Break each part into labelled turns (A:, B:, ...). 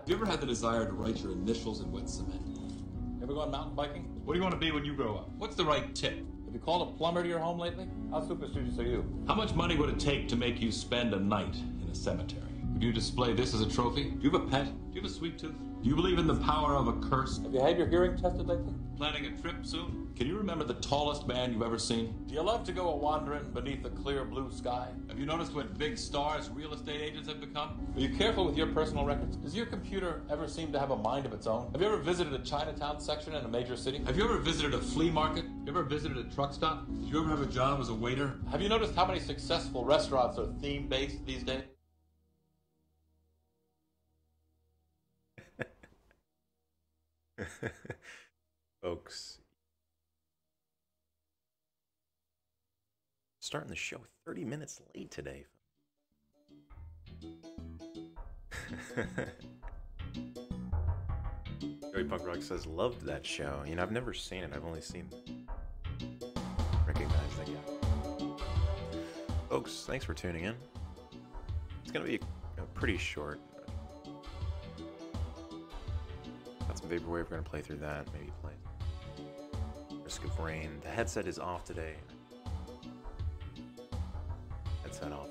A: Have you ever had the desire to write your initials in wet cement?
B: Ever gone mountain biking?
A: What do you want to be when you grow up? What's the right tip?
B: Have you called a plumber to your home lately? How superstitious are you?
A: How much money would it take to make you spend a night in a cemetery? Would you display this as a trophy? Do you have a pet? Do you have a sweet tooth? Do you believe in the power of a curse?
B: Have you had your hearing tested lately?
A: Planning a trip soon? Can you remember the tallest man you've ever seen?
B: Do you love to go a-wandering beneath a clear blue sky?
A: Have you noticed what big stars real estate agents have become?
B: Are you careful with your personal records? Does your computer ever seem to have a mind of its own? Have you ever visited a Chinatown section in a major city?
A: Have you ever visited a flea market? Have you ever visited a truck stop? Did you ever have a job as a waiter?
B: Have you noticed how many successful restaurants are theme-based these days?
C: Folks, starting the show 30 minutes late today. Joey Punk Rock says, loved that show. You know, I've never seen it. I've only seen recognize that guy. Folks, thanks for tuning in. It's going to be pretty short. Got some Vaporwave. We're going to play through that. Maybe play Risk of Rain. The headset is off today. Headset off.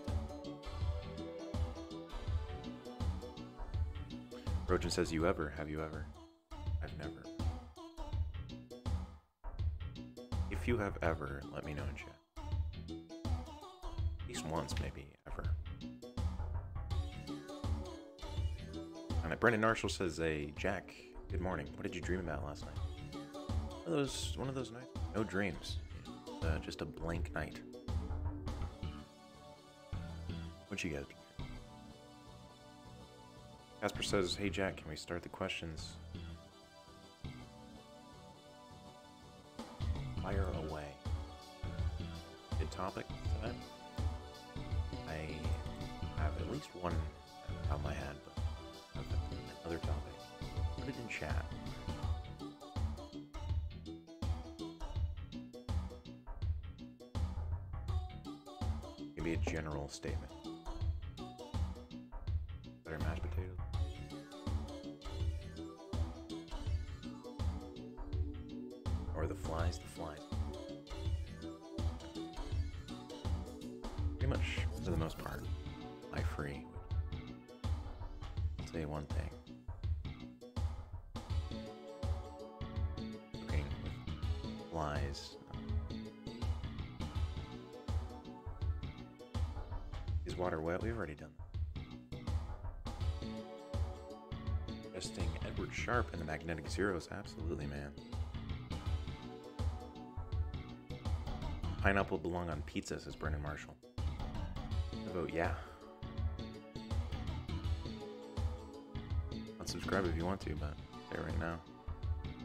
C: Rojan says, you ever? Have you ever? I've never. If you have ever, let me know in chat. At least once, maybe, ever. And Brendan Marshall says, hey, Jack, good morning. What did you dream about last night? One of those nights. No dreams. Just a blank night. What'd you get? Casper says, hey Jack, can we start the questions? Fire away. Good topic tonight. I have at least one out of my head, but another topic. Put it in chat. Give me a general statement. Better mashed potatoes. Or the flies, Pretty much, for the most part, life free. I'll tell you one thing. Cooking with flies. Is water wet? We've already done that. Testing Edward Sharp and the Magnetic Zeros. Absolutely, man. Pineapple belong on pizza, says Brendan Marshall. I vote yeah. Unsubscribe if you want to, but there right now.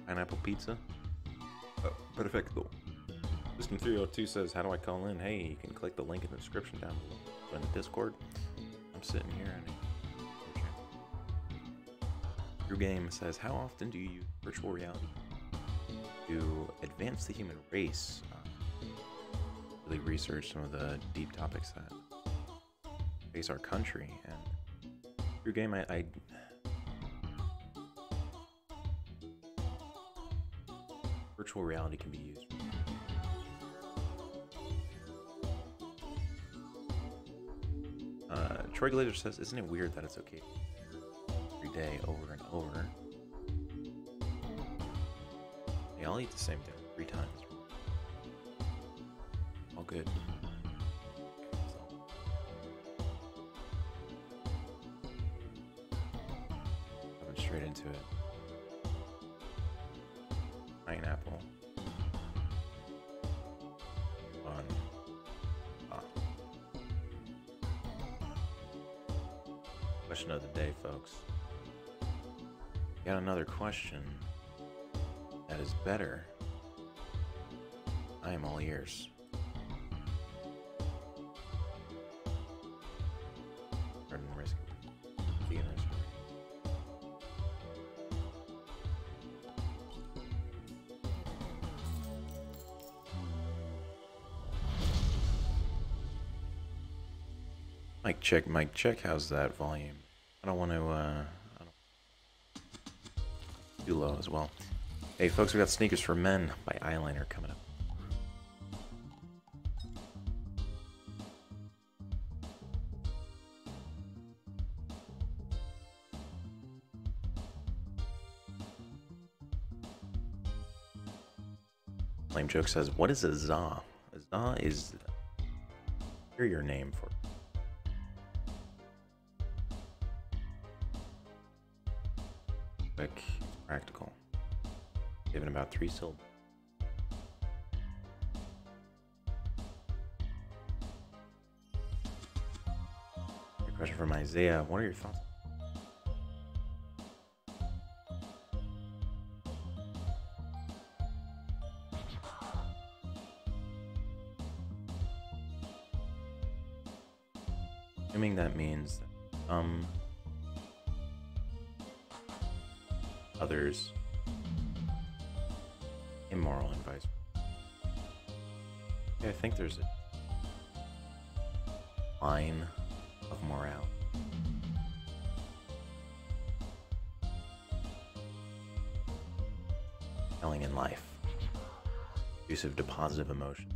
C: Pineapple pizza. Oh, perfecto. System 302 says, how do I call in? Hey, you can click the link in the description down below. Go in the Discord. I'm sitting here and your game says, how often do you use virtual reality to advance the human race? Really research some of the deep topics that face our country, and your game, I virtual reality can be used. Troy Glazer says, isn't it weird that it's okay every day over and over? They all eat the same thing 3 times. All good. Coming straight into it. Pineapple. Fun. Question of the day, folks. Got another question that is better. I am all ears. Mic check, how's that volume? I don't want to, too low as well. Hey folks, we got Sneakers for Men by Eyeliner coming up. Lame Joke says, what is a za? A za is your name for quick, practical. Given about 3 syllables. Your question from Isaiah, what are your thoughts? Assuming that means that others immoral and vice versa. Yeah, I think there's a line of morality. Telling in life. Conducive to positive emotion.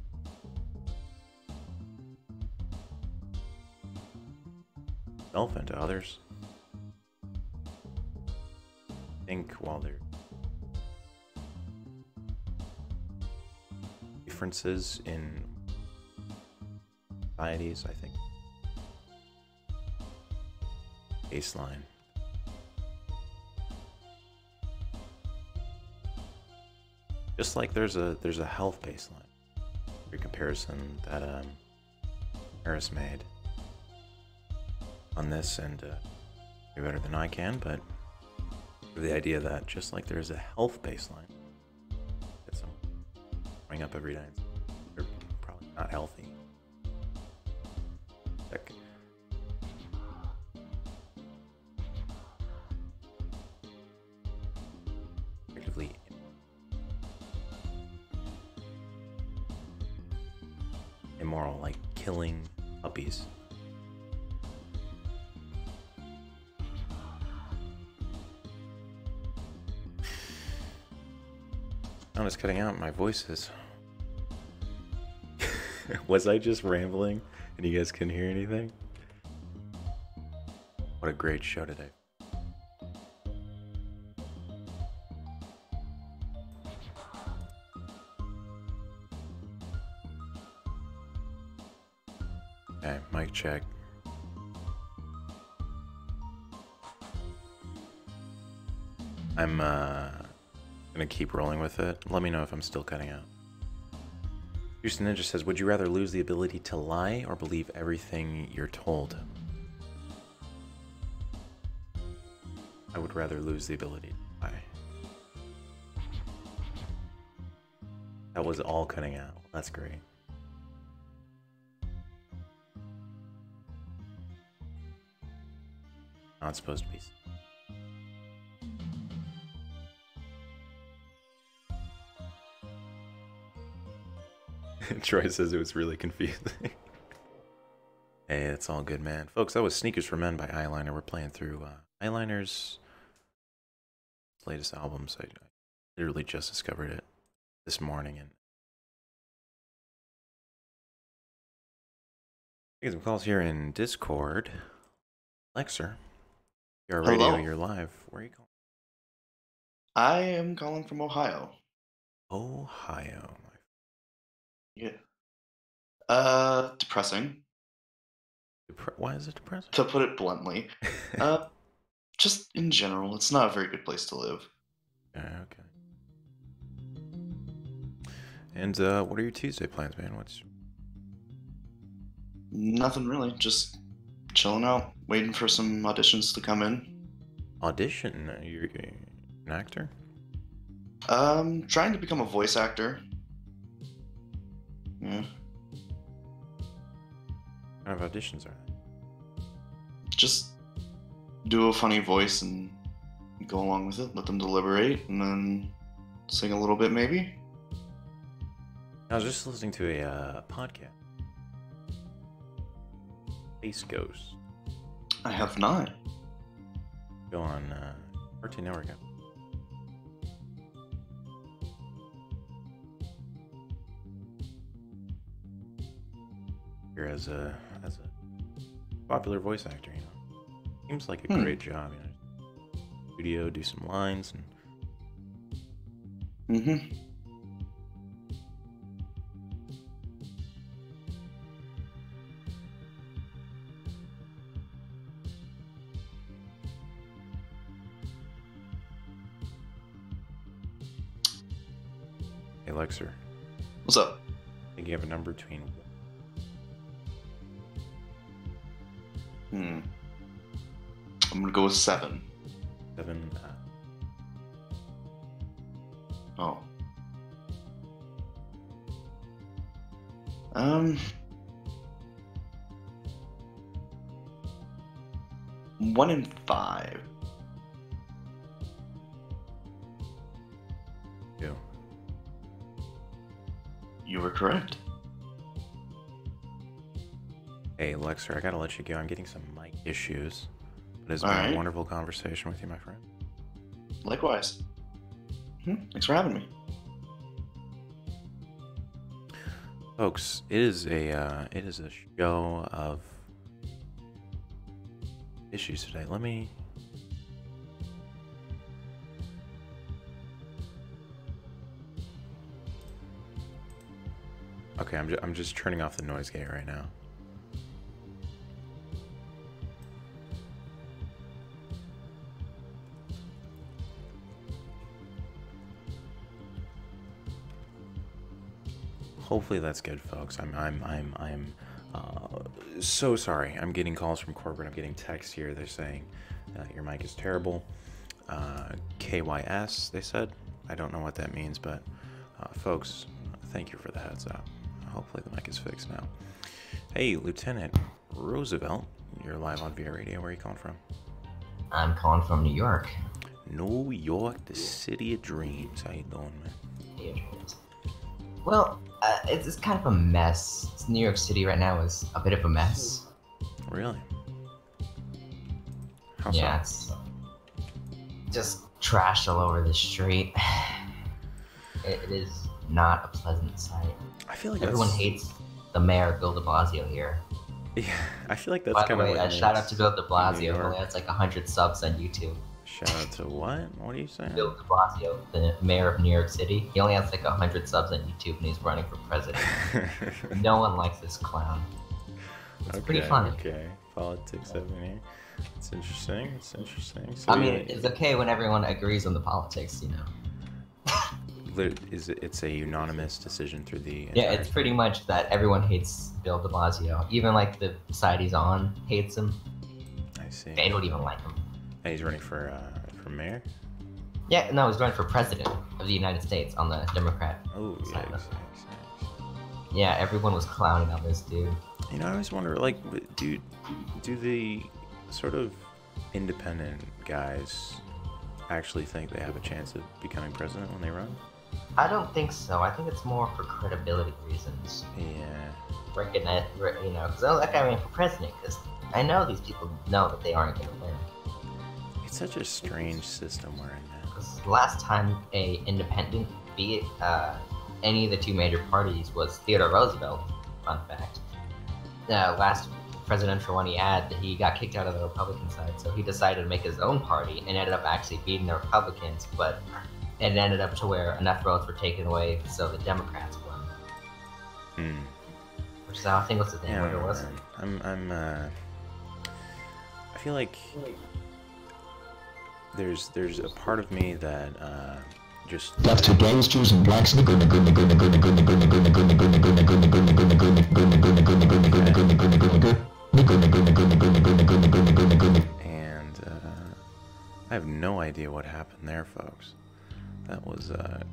C: Self and to others. I think while there differences in societies, I think baseline. Just like there's a health baseline. Your comparison that Harris made on this, and you're better than I can, but the idea that just like there's a health baseline that someone bring up every day, they're probably not healthy. Sick. Effectively immoral, like killing puppies. I'm just cutting out. My voice is. Was I just rambling and you guys couldn't hear anything? What a great show today. Okay, mic check. I'm gonna keep rolling with it. Let me know if I'm still cutting out. Houston Ninja says, would you rather lose the ability to lie or believe everything you're told? I would rather lose the ability to lie. That was all cutting out. That's great. Not supposed to be. Troy says it was really confusing. Hey, it's all good, man. Folks, that was Sneakers for Men by Eyeliner. We're playing through Eyeliner's latest albums. I literally just discovered it this morning. And I get some calls here in Discord. Lexer, your radio, you're live. Where are you calling?
D: I am calling from Ohio.
C: Ohio.
D: Yeah. Depressing.
C: Why is it depressing?
D: To put it bluntly. Just in general, it's not a very good place to live.
C: Okay. And what are your Tuesday plans, man?
D: Nothing really. Just chilling out, waiting for some auditions to come in.
C: Audition? You're an actor?
D: Trying to become a voice actor. Yeah.
C: What kind of auditions are they?
D: Just do a funny voice and go along with it, let them deliberate, and then sing a little bit maybe.
C: I was just listening to a podcast. Space Ghost.
D: I have not.
C: Go on Cartoon Network. here as a popular voice actor, you know. Seems like a great job, you know. Studio, do some lines and Hey Lexer.
D: What's up?
C: I think you have a number between
D: I'm gonna go with 7.
C: 7.
D: Oh. 1 and 5.
C: 2.
D: You were correct.
C: Hey Lexer, I gotta let you go. I'm getting some mic issues. But it's been
D: Alright.
C: a wonderful conversation with you, my friend.
D: Likewise. Thanks for having me.
C: Folks, it is a show of issues today. Let me. Okay, I'm just turning off the noise gate right now. Hopefully that's good, folks. I'm so sorry. I'm getting calls from corporate. I'm getting texts here. They're saying your mic is terrible. KYS, they said. I don't know what that means, but folks, thank you for the heads up. Hopefully the mic is fixed now. Hey, Lieutenant Roosevelt, you're live on VR Radio. Where are you calling from?
E: I'm calling from New York.
C: New York, the city of dreams. How you doing, man?
E: Well, it's kind of a mess. New York City right now is a bit of a mess.
C: Really? How
E: Yeah,
C: so?
E: it's just trash all over the street. It is not a pleasant sight.
C: I feel like
E: Everyone hates the mayor, Bill de Blasio, here.
C: Yeah, I feel like that's
E: By the
C: kind of
E: way,
C: what it
E: shout out
C: is
E: to Bill de
C: in New
E: Blasio. He
C: York.
E: only has like 100 subs on YouTube.
C: Shout out to what? What are you saying?
E: Bill de Blasio, the mayor of New York City. He only has like 100 subs on YouTube and he's running for president. No one likes this clown. It's pretty funny.
C: Okay, politics over here. It's interesting. It's interesting. So
E: I mean, it's okay when everyone agrees on the politics, you know.
C: it's a unanimous decision through the
E: Yeah,
C: entire
E: it's pretty much that everyone hates Bill de Blasio. Even like the side he's on hates him.
C: I see.
E: They don't even like him.
C: And he's running for mayor?
E: Yeah, no, he's running for president of the United States on the Democrat
C: Oh,
E: side of it.
C: yikes.
E: Yeah, everyone was clowning on this dude.
C: You know, I always wonder, like, do the sort of independent guys actually think they have a chance of becoming president when they run?
E: I don't think so. I think it's more for credibility reasons.
C: Yeah.
E: Breaking it, you know, because that guy ran for president. Because I know these people know that they aren't going to win.
C: It's such a strange system we're in now.
E: Because last time a independent beat any of the two major parties was Theodore Roosevelt. Fun fact. Last presidential one he had, he got kicked out of the Republican side, so he decided to make his own party and ended up actually beating the Republicans, but it ended up to where enough votes were taken away so the Democrats won. Which is how I think was the thing.
C: Yeah,
E: What it was.
C: I feel like there's a part of me that just
F: Left to gangs, Jews, and blacks. And
C: I have no idea what happened there, folks. That was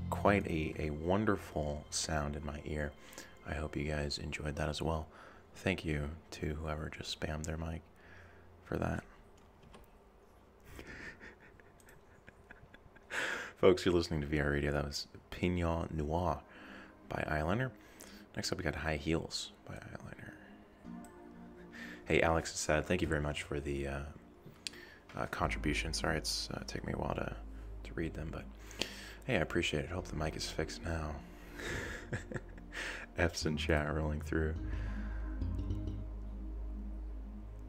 C: quite a wonderful sound in my ear. I hope you guys enjoyed that as well. Thank you to whoever just spammed their mic for that. Folks, you're listening to VR Radio. That was Pinot Noir by Eyeliner. Next up, we got High Heels by Eyeliner. Hey, Alex is sad. Thank you very much for the contribution. Sorry, it's taken me a while to read them, but hey, I appreciate it. Hope the mic is fixed now. F's in chat rolling through.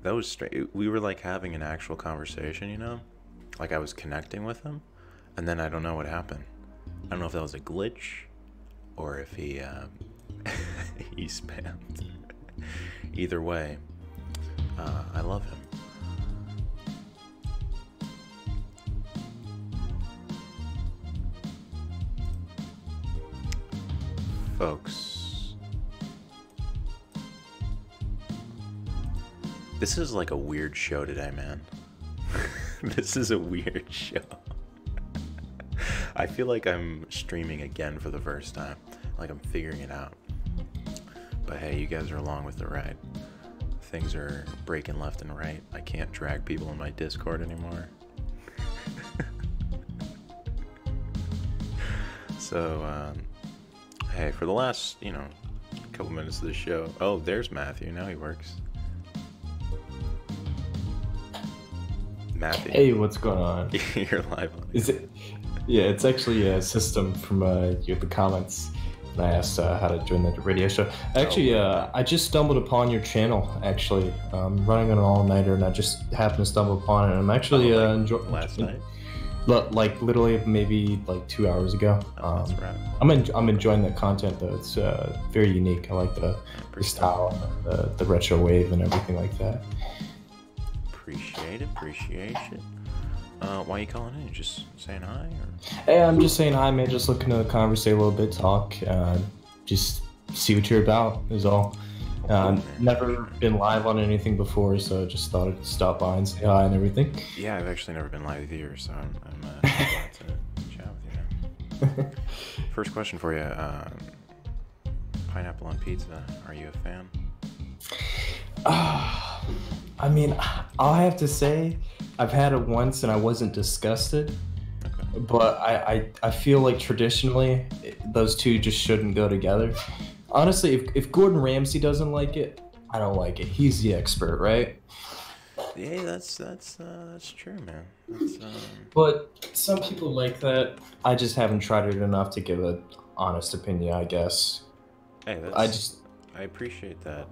C: That was straight. We were like having an actual conversation, you know? Like I was connecting with him, and then I don't know what happened. I don't know if that was a glitch, or if he he spammed. Either way, I love him. Folks, this is like a weird show today, man. This is a weird show. I feel like I'm streaming again for the first time. Like I'm figuring it out. But hey, you guys are along with the ride. Things are breaking left and right. I can't drag people in my Discord anymore. So, hey, for the last, couple minutes of the show. Oh, there's Matthew. Now he works. Matthew.
G: Hey, what's going on?
C: You're live on.
G: Is it? Yeah, it's actually a system from the comments. And I asked how to join the radio show. Actually, I just stumbled upon your channel. Actually, running on an all-nighter, and I just happened to stumble upon it. And I'm actually enjoying.
C: Last night.
G: Like literally maybe like 2 hours ago.
C: That's right.
G: I'm enjoying the content though. It's very unique. I like the style, and the retro wave, and everything like that.
C: Appreciate it. Why are you calling in? Just saying hi? Or?
G: Hey, I'm just saying hi, man. Just looking to conversate a little bit, talk, just see what you're about is all. Never been live on anything before, so just thought I'd stop by and say hi and everything.
C: Yeah, I've actually never been live either, so I'm glad to chat with you. First question for you. Pineapple on pizza. Are you a fan?
G: I mean, I'll have to say, I've had it once and I wasn't disgusted. Okay. But I feel like traditionally, those two just shouldn't go together. Honestly, if Gordon Ramsay doesn't like it, I don't like it. He's the expert, right?
C: Yeah, that's true, man.
G: But some people like that. I just haven't tried it enough to give an honest opinion, I guess.
C: Hey, I appreciate that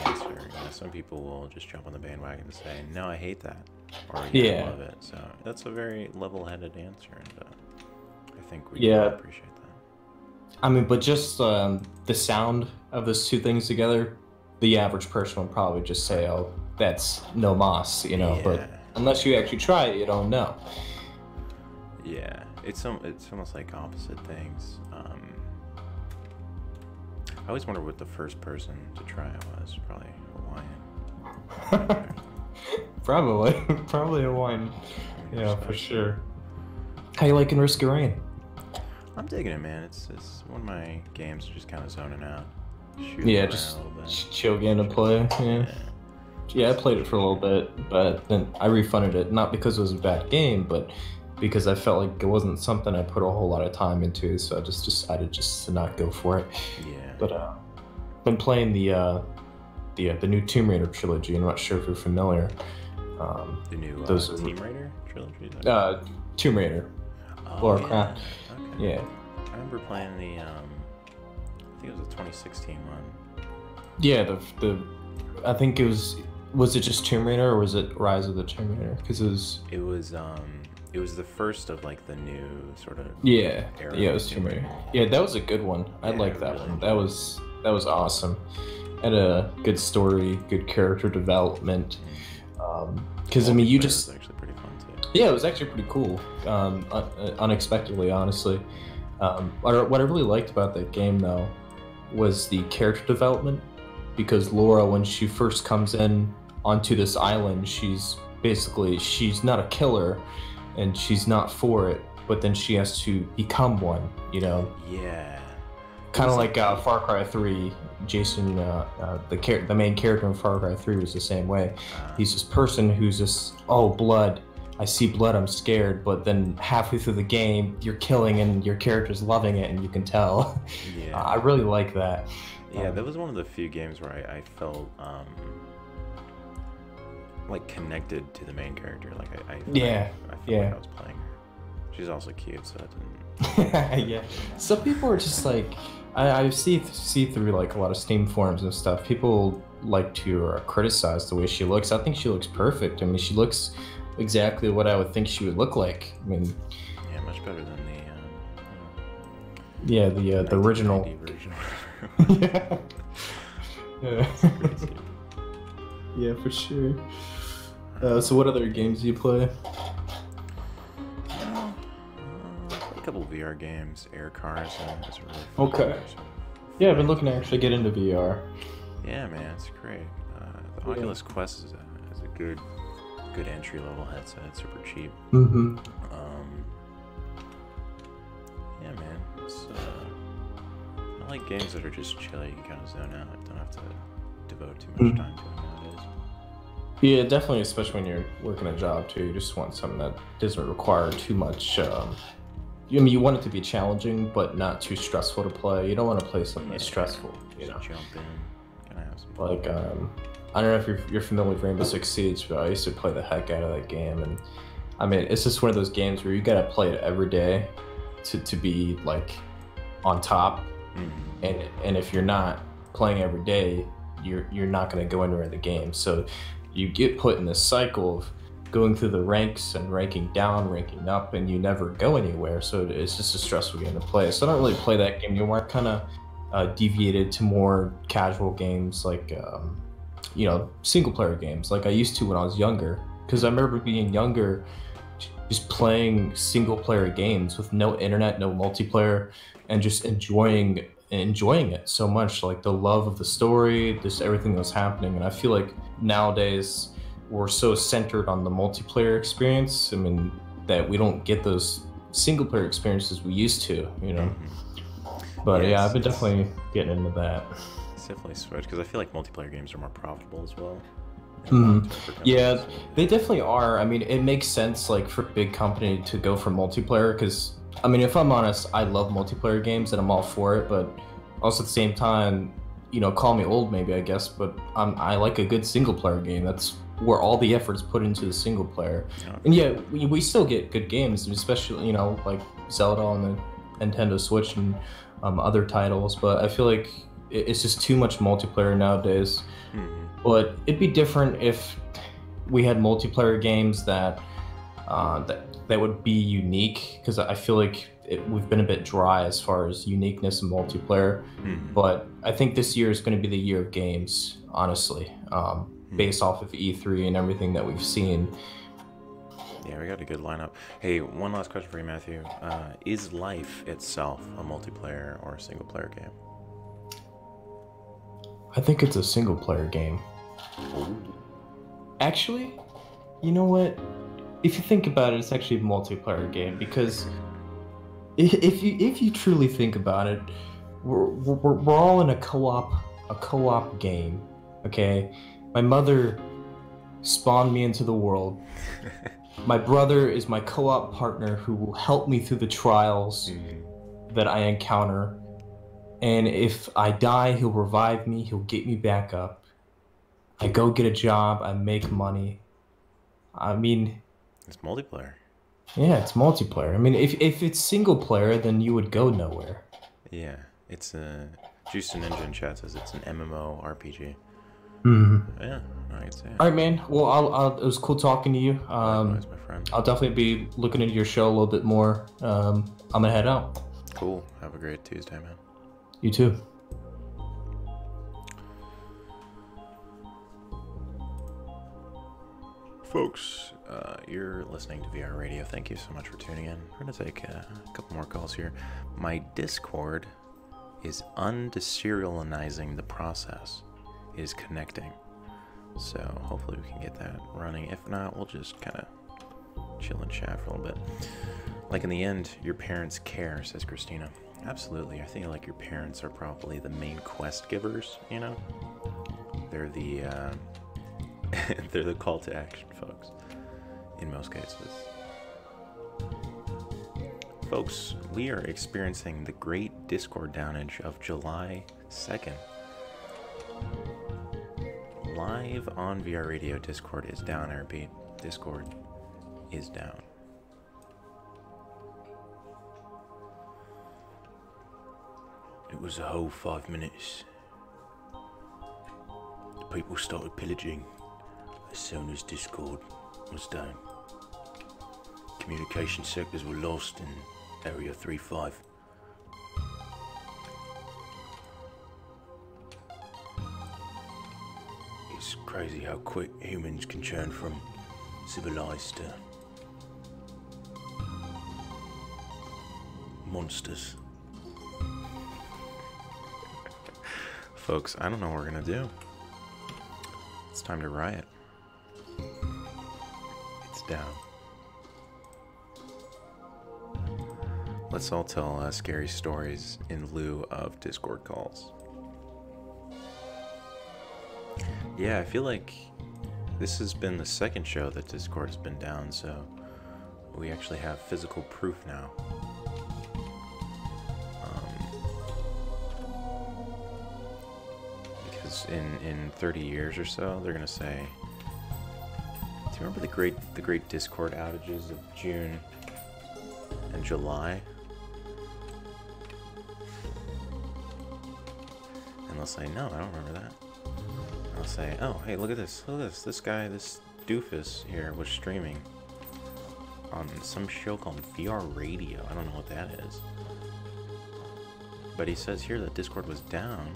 C: answer. Some people will just jump on the bandwagon and say, "No, I hate that," or "I love it." So that's a very level-headed answer, and I think we appreciate that.
G: I mean, but just the sound of those two things together, the average person will probably just say, "Oh, that's no mas,"
C: Yeah.
G: But unless you actually try it, you don't know.
C: Yeah, it's almost like opposite things. I always wonder what the first person to try it was. Probably Hawaiian.
G: Probably Hawaiian. Yeah, for sure. How you liking Risk of Rain?
C: I'm digging it, man. It's one of my games, just kind of zoning out.
G: Just chill game to play. Yeah, I played it for a little bit, but then I refunded it, not because it was a bad game, but because I felt like it wasn't something I put a whole lot of time into, so I just decided just to not go for it.
C: Yeah.
G: But been playing the new Tomb Raider trilogy. I'm not sure if you're familiar.
C: The new Tomb Raider trilogy?
G: Tomb Raider. Lara Croft.
C: Okay.
G: Yeah.
C: I remember playing the I think it was a 2016 one.
G: Yeah, I think it was it just Tomb Raider or was it Rise of the Tomb Raider? Because
C: it was the first of like the new sort of
G: era.
C: Yeah,
G: it was Tomb Raider. Yeah, that was a good one. I like that one. That was awesome. Had a good story, good character development. Because I mean, you just
C: was actually pretty fun too.
G: Yeah, it was actually pretty cool. Unexpectedly, honestly. What I really liked about that game though was the character development, because Laura, when she first comes in onto this island, she's not a killer and she's not for it, but then she has to become one,
C: Yeah.
G: Kind of like Far Cry 3. Jason, the main character in Far Cry 3 was the same way. He's this person who's just, oh, blood. I see blood, I'm scared. But then halfway through the game, you're killing and your character's loving it, and you can tell.
C: Yeah.
G: I really like that.
C: Yeah, that was one of the few games where I felt like connected to the main character. Like I felt like I was playing her. She's also cute, so that didn't...
G: Yeah. Some people are just like, I see through like a lot of Steam forums and stuff. People like to criticize the way she looks. I think she looks perfect. I mean, she looks exactly what I would think she would look like. I mean,
C: yeah, much better than
G: the original
C: version.
G: yeah. Yeah. Yeah, for sure. So what other games do you play?
C: A couple VR games. Air Cars is a really fun
G: Okay.
C: game.
G: Yeah, I've been looking to actually get into VR.
C: Yeah, man, it's great. The Oculus Quest is a good entry level headset. It's super cheap.
G: Mm-hmm.
C: Yeah, man. It's I like games that are just chill. You can kind of zone out. You don't have to devote too much time to them nowadays.
G: Yeah, definitely, especially when you're working a job too. You just want something that doesn't require too much. I mean, you want it to be challenging, but not too stressful to play. You don't want to play something that's stressful. You know,
C: Just jump in. Can I have some fun?
G: like I don't know if you're familiar with Rainbow Six Siege, but I used to play the heck out of that game, and I mean, it's just one of those games where you gotta play it every day to be like on top, and if you're not playing every day, you're not gonna go anywhere in the game. So you get put in this cycle of going through the ranks and ranking down, ranking up, and you never go anywhere. So it's just a stressful game to play. So I don't really play that game anymore. I kind of deviated to more casual games like, single player games like I used to when I was younger. Because I remember being younger, just playing single player games with no internet, no multiplayer, and just enjoying it so much. Like the love of the story, just everything that was happening. And I feel like nowadays we're so centered on the multiplayer experience. I mean, that we don't get those single player experiences we used to, you know. But yeah, I've been definitely getting into that.
C: It's definitely switched because I feel like multiplayer games are more profitable as well.
G: Yeah, they definitely are. I mean, it makes sense like for a big company to go for multiplayer because, I mean, if I'm honest, I love multiplayer games and I'm all for it, but also at the same time, you know, call me old maybe, I guess, but I like a good single player game. That's where all the effort's put into the single player. And yeah, we still get good games, especially, you know, like Zelda on the Nintendo Switch and other titles, but I feel like it's just too much multiplayer nowadays. But it'd be different if we had multiplayer games that would be unique, because I feel like we've been a bit dry as far as uniqueness and multiplayer. But I think this year is going to be the year of games, honestly, based off of E3 and everything that we've seen.
C: Yeah, we got a good lineup. Hey, one last question for you, Matthew. Is Life itself a multiplayer or a single player game?
G: I think it's a single player game. Actually, you know what? If you think about it, it's actually a multiplayer game, because if you truly think about it, we're all in a co-op game. Okay, my mother spawned me into the world. My brother is my co-op partner who will help me through the trials that I encounter. And if I die, he'll revive me, he'll get me back up. I go get a job, I make money. I mean...
C: It's multiplayer.
G: Yeah, it's multiplayer. I mean, if it's single player, then you would go nowhere.
C: Yeah, it's a... Juice and Ninja in chat says it's an MMO RPG. Yeah, I can say it.
G: Alright, man. Well, it was cool talking to you.
C: Likewise, my friend.
G: I'll definitely be looking into your show a little bit more. I'm gonna head out.
C: Cool. Have a great Tuesday, man.
G: You too.
C: Folks, you're listening to VR Radio. Thank you so much for tuning in. We're going to take a couple more calls here. My Discord is undeserializing the process. It is connecting. So hopefully we can get that running. If not, we'll just kind of chill and chat for a little bit. Like in the end, your parents care, says Christina. Absolutely. I think like your parents are probably the main quest givers, you know? They're the they're the call to action folks in most cases. Folks, we are experiencing the great Discord downage of July 2nd. Live on VR Radio, Discord is down, I repeat. Discord is down. It was a whole 5 minutes. The people started pillaging as soon as Discord was down. Communication sectors were lost in Area 3-5. It's crazy how quick humans can turn from civilized to monsters. Folks, I don't know what we're gonna do. It's time to riot. It's down. Let's all tell scary stories in lieu of Discord calls. Yeah, I feel like this has been the second show that Discord has been down, so we actually have physical proof now. Because in 30 years or so, they're gonna say, do you remember the great Discord outages of June and July? And they'll say, no, I don't remember that. And I'll say, oh, hey, look at this. Look at this. This guy, this doofus here was streaming on some show called VR Radio. I don't know what that is. But he says here that Discord was down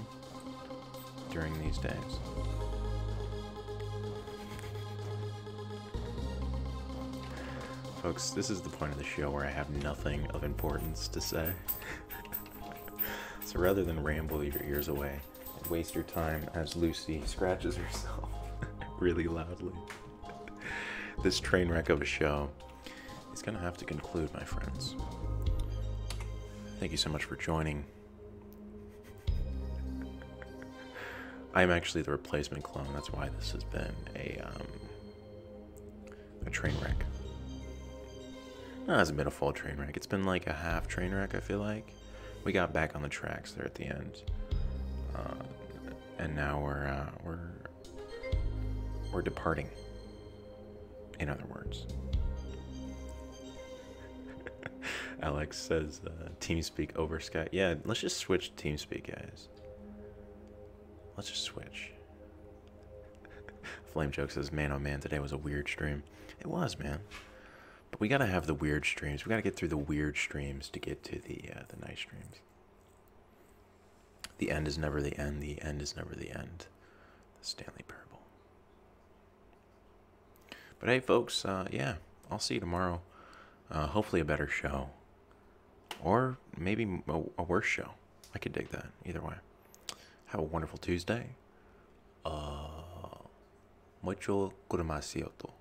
C: during these days. Folks, this is the point of the show where I have nothing of importance to say. So rather than ramble your ears away and waste your time as Lucy scratches herself really loudly, this train wreck of a show is going to have to conclude, my friends. Thank you so much for joining. I'm actually the replacement clone. That's why this has been a train wreck. No, it hasn't been a full train wreck. It's been like a half train wreck, I feel like. We got back on the tracks there at the end, and now we're departing. In other words, Alex says TeamSpeak over Skype. Yeah, let's just switch to TeamSpeak, guys. Let's just switch. Flame Joke says, "Man, oh man, today was a weird stream." It was, man. But we gotta have the weird streams. We gotta get through the weird streams to get to the nice streams. The end is never the end. The end is never the end. The Stanley Parable. But hey, folks, yeah, I'll see you tomorrow. Hopefully a better show. Or maybe a worse show. I could dig that. Either way. Have a wonderful Tuesday. Mucho kurumasiyoto.